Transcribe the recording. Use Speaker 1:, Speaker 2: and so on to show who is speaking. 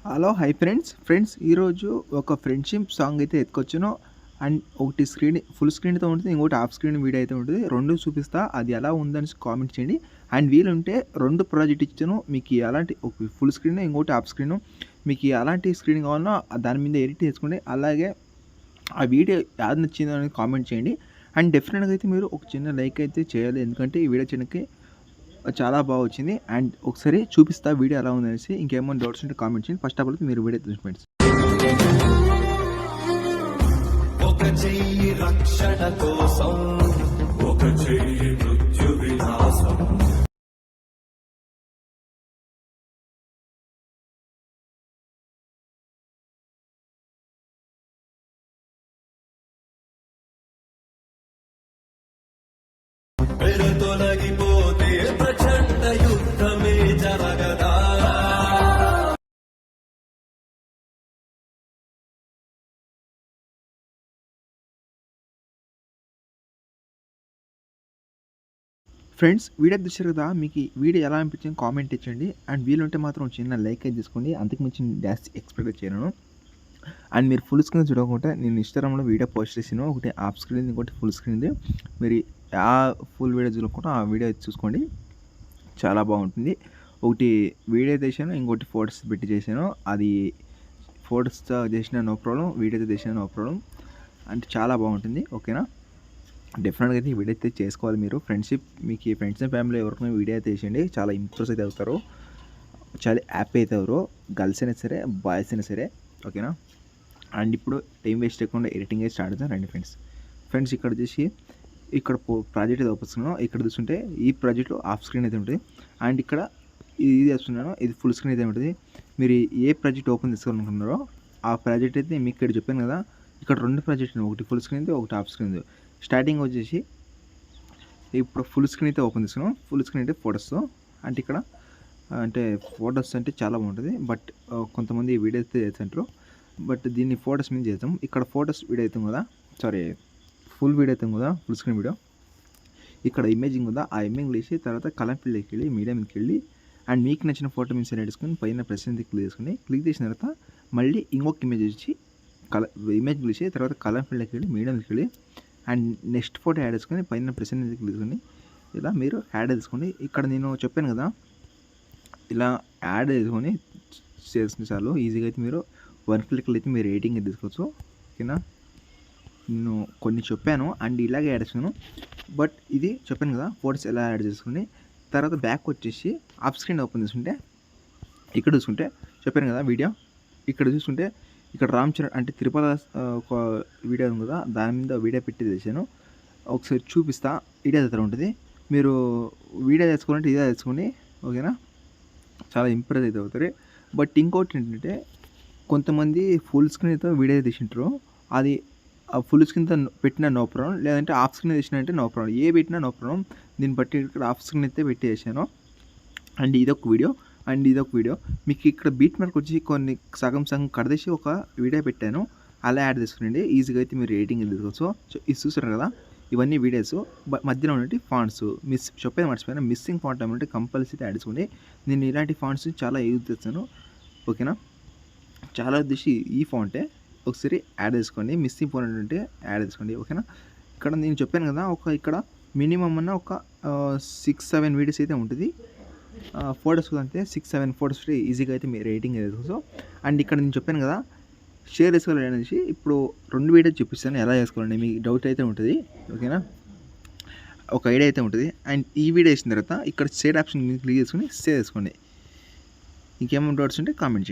Speaker 1: Hello hi friends ఈరోజు ఒక friendship song అయితే ఎత్తుకొచ్చాను. అండ్ ఒకటి ఫుల్ స్క్రీన్తో ఉంటుంది, ఇంకోటి హాఫ్ స్క్రీన్ వీడియో అయితే ఉంటుంది. రెండు చూపిస్తా, అది ఎలా ఉందని కామెంట్ చేయండి. అండ్ వీలుంటే రెండు ప్రాజెక్ట్ ఇచ్చాను, మీకు ఎలాంటి ఒక ఫుల్ స్క్రీన్ ఇంకోటి హాఫ్ స్క్రీన్, మీకు ఎలాంటి స్క్రీన్ కావాలన్నా దాని మీద ఎడిట్ చేసుకోండి. అలాగే ఆ వీడియో యాది నచ్చిందో అనేది కామెంట్ చేయండి. అండ్ డెఫినెట్గా అయితే మీరు ఒక చిన్న లైక్ అయితే చేయాలి, ఎందుకంటే ఈ వీడియో చిన్నకి చాలా బాగా వచ్చింది. అండ్ ఒకసారి చూపిస్తా వీడియో ఎలా ఉందనేసి. ఇంకేమైనా డౌట్స్ ఉంటే కామెంట్ చేయండి. ఫస్ట్ ఆఫ్ ఆల్ మీరు వీడియో చూసి ఫ్రెండ్స్. ఒక చెయ్యి రక్షణ కోసం, ఒక చెయ్యి మృత్యు వినాశం. తొలగిపోతే ప్రచండ యుద్ధమే జరగదా. ఫ్రెండ్స్ వీడియో చూసారు కదా, మీకు వీడియో ఎలా అనిపించింది కామెంట్ ఇచ్చండి. అండ్ వీలుంటే మాత్రం చిన్న లైక్ అయితే తీసుకోండి, అంతకు మించి డాష్ ఎక్స్పెక్ట్ చేయను. అండ్ మీరు ఫుల్ స్క్రీన్ చూడకుంటే నేను ఇన్స్టాగ్రామ్లో వీడియో పోస్ట్ చేసాను, ఒకటి హాఫ్ స్క్రీన్ ఇంకోటి ఫుల్ స్క్రీన్ది. మీరు ఆ ఫుల్ వీడియో చూడకుండా ఆ వీడియో చూసుకోండి, చాలా బాగుంటుంది. ఒకటి వీడియో చేశాను, ఇంకోటి ఫొటోస్ పెట్టి చేశాను. అది ఫొటోస్తో చేసిన నో ప్రాబ్లం, వీడియోతో చేసిన నో ప్రాబ్లం. అంటే చాలా బాగుంటుంది, ఓకేనా. డెఫినెట్గా అయితే ఈ వీడియో అయితే చేసుకోవాలి మీరు. ఫ్రెండ్షిప్ మీకు ఈ ఫ్రెండ్స్ అండ్ ఫ్యామిలీ ఎవరికైనా వీడియో అయితే చేయండి, చాలా ఇంప్రెస్ అయితే అవుతారు, చాలా హ్యాపీ అయితే అవుతారు, గర్ల్స్ అయినా సరే బాయ్స్ అయినా సరే, ఓకేనా. అండ్ ఇప్పుడు టైం వేస్ట్ చేయకుండా ఎడిటింగ్ అయితే స్టార్ట్ అవుతాం రండి ఫ్రెండ్స్. ఇక్కడ వచ్చేసి ఇక్కడ ప్రాజెక్ట్ అయితే ఓపెస్తున్నాను. ఇక్కడ చూస్తుంటే ఈ ప్రాజెక్ట్లో హాఫ్ స్క్రీన్ అయితే ఉంటుంది. అండ్ ఇక్కడ ఇది చేస్తున్నాను, ఇది ఫుల్ స్క్రీన్ అయితే ఉంటుంది. మీరు ఏ ప్రాజెక్ట్ ఓపెన్ చేసుకోవాలనుకుంటున్నారో ఆ ప్రాజెక్ట్ అయితే మీకు ఇక్కడ చెప్పాను కదా. ఇక్కడ రెండు ప్రాజెక్టులు, ఒకటి ఫుల్ స్క్రీన్ ఒకటి హాఫ్ స్క్రీన్. స్టార్టింగ్ వచ్చేసి ఇప్పుడు ఫుల్ స్క్రీన్ అయితే ఓపెన్ చేసుకున్నాం. ఫుల్ స్క్రీన్ అంటే ఫొటోస్. అంటే ఇక్కడ అంటే ఫొటోస్ అంటే చాలా బాగుంటుంది, బట్ కొంతమంది వీడియో అయితే చేస్తుంటారు, బట్ దీన్ని ఫొటోస్ మీద చేద్దాం. ఇక్కడ ఫొటోస్ వీడియో అవుతాం కదా, సారీ ఫుల్ వీడియో అవుతాం కదా, ఫుల్ స్క్రీన్ వీడియో. ఇక్కడ ఇమేజింగ్ ఉందా, ఆ ఇమేజ్ వేసి తర్వాత కలర్ ఫీల్డ్కి వెళ్ళి మీడియా మీదకి వెళ్ళి అండ్ మీకు నచ్చిన ఫోటో మీద సెలెక్ట్ చేసుకుని పైన ప్రెసెంట్ క్లిక్ చేసుకుని, క్లిక్ చేసిన తర్వాత మళ్ళీ ఇంకొక ఇమేజ్ వచ్చి ఇమేజ్ వేసి తర్వాత కలర్ ఫీల్డ్కి వెళ్ళి మీడియా మీదకి వెళ్ళి అండ్ నెక్స్ట్ ఫోటో యాడ్ చేసుకొని పైన ప్రెసెంట్ క్లిక్ చేసుకుని ఇలా మీరు యాడ్ చేసుకోండి. ఇక్కడ నేను చెప్పాను కదా, ఇలా యాడ్ చేసుకొని చేసిన చాలు, ఈజీగా అయితే మీరు వన్ క్లిక్లో అయితే మీరు రేటింగ్ తీసుకోవచ్చు, ఓకేనా. నేను కొన్ని చెప్పాను అండ్ ఇలాగే యాడ్ చేసాను, బట్ ఇది చెప్పాను కదా ఫోటోస్ ఎలా యాడ్ చేసుకుని. తర్వాత బ్యాక్ వచ్చేసి ఆఫ్ స్క్రీన్ ఓపెన్ చేసుకుంటే ఇక్కడ చూసుకుంటే చెప్పాను కదా వీడియో, ఇక్కడ చూసుకుంటే ఇక్కడ రామ్ చరణ్ అంటే తిరుపతి ఒక వీడియో ఉంది కదా, దాని మీద వీడియో పెట్టి చేశాను. ఒకసారి చూపిస్తా, ఇదే దగ్గర ఉంటుంది. మీరు వీడియో తెచ్చుకోవాలంటే ఇదే తెచ్చుకోండి, ఓకేనా. చాలా ఇంప్రెస్ అయితే అవుతారు. బట్ ఇంకోటి ఏంటంటే కొంతమంది ఫుల్ స్క్రీన్తో వీడియో తీసింటారు, అది ఫుల్ స్క్రీన్తో పెట్టిన నో ప్రాబ్లం, లేదంటే హాఫ్ స్క్రీన్ తీసినంటే నో ప్రాబ్లం, ఏ పెట్టినా నో ప్రాబ్లం. దీన్ని బట్టి ఇక్కడ హాఫ్ స్క్రీన్ అయితే పెట్టి చేశాను. అండ్ ఇదొక వీడియో అండ్ ఇదొక వీడియో. మీకు ఇక్కడ బీట్ మార్క్ వచ్చి కొన్ని సగం కడదేసి ఒక వీడియో పెట్టాను, అలా యాడ్ చేసుకునండి, ఈజీగా అయితే మీరు రేటింగ్ తీసుకోవచ్చు. ఇది చూసారు కదా, ఇవన్నీ వీడియోస్. మధ్యలో ఉన్నట్టు ఫాంట్స్ చెప్పేది మర్చిపోయినా, మిస్సింగ్ ఫాంట్ అంటే కంపల్సరీ యాడ్ చేసుకోండి. నేను ఇలాంటి ఫాంట్స్ చాలా యూజ్ చేస్తాను, ఓకేనా. చాలా ఉద్దేశి ఈ ఫాంటే ఒకసారి యాడ్ చేసుకోండి, మిస్సింగ్ ఫాంట్ అంటే యాడ్ చేసుకోండి, ఓకేనా. ఇక్కడ నేను చెప్పాను కదా, ఇక్కడ మినిమం అన్న ఒక 6-7 వీడియోస్ అయితే ఉంటుంది. ఫోటోస్ అంతే 6-7 ఫోటోస్ ఈజీగా అయితే మీరు రేటింగ్ వేసుకోవచ్చు. అండ్ ఇక్కడ నేను చెప్పాను కదా షేర్ చేసుకోవాలి అనేసి, ఇప్పుడు 2 వీడియోస్ చూపిస్తాను ఎలా చేసుకోవాలండి, మీకు డౌట్ అయితే ఉంటుంది, ఓకేనా. ఒక ఐడియా అయితే ఉంటుంది. అండ్ ఈ వీడియో వేసిన తర్వాత ఇక్కడ షేర్ ఆప్షన్ క్లిక్ చేసుకుని సేవ్ చేసుకోండి. ఇంకేమైనా డౌట్స్ ఉంటే కామెంట్ చేయండి.